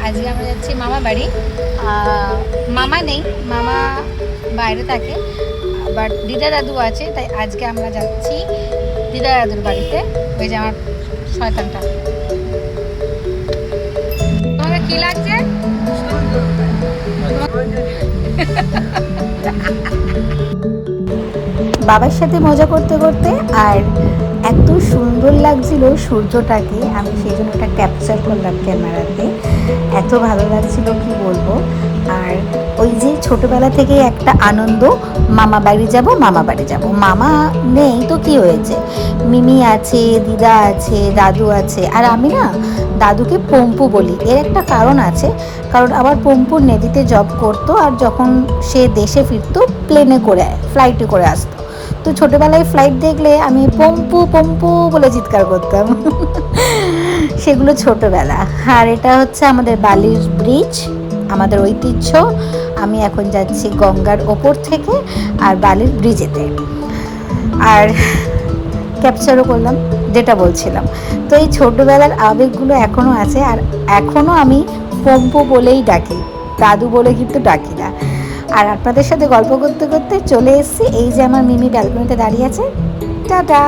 আজকে আমরা যাচ্ছি মামা বাড়ি। মামা নেই, মামা বাইরে থাকে, বাট দিদা দাদু আছে, তাই আজকে আমরা যাচ্ছি দিদা দাদুর বাড়িতে। ওই যে আমার শয়তানটা। তোমাকে কি লাগছে? বাবার সাথে মজা করতে করতে আর এত সুন্দর লাগছিল সূর্যটাকে, আমি সেই জন্য ওটা ক্যাপচার করলাম ক্যামেরাতে। এত ভালো লাগছিল কি বলবো। আর ওই যে ছোটবেলা থেকে একটা আনন্দ, মামা বাড়ি যাব মামা বাড়ি যাব। মামা নেই তো কি হয়েছে, মিমি আছে, দিদা আছে, দাদু আছে। আর আমি না দাদুকে পম্পু বলি, এর একটা কারণ আছে। কারণ আবার পম্পু নেভিতে জব করতো, আর যখন সে দেশে ফিরতো প্লেনে করে, ফ্লাইটে করে আসতো। তো ছোটোবেলায় ফ্লাইট দেখলে আমি পম্পু পম্পু বলে চিৎকার করতাম। সেগুলো ছোটোবেলা। আর এটা হচ্ছে আমাদের বালির ব্রিজ, আমাদের ঐতিহ্য। আমি এখন যাচ্ছি গঙ্গার ওপর থেকে আর বালির ব্রিজেতে, আর ক্যাপচারও করলাম যেটা বলছিলাম। তো এই ছোটোবেলার আবেগগুলো এখনও আছে, আর এখনও আমি পম্পু বলেই ডাকি, দাদু বলে কিন্তু ডাকি না। আর আপনাদের সাথে গল্প করতে করতে চলে এসেছি, এই যে আমার মিমি ব্যালকনিতে দাঁড়িয়ে আছে। টাটা।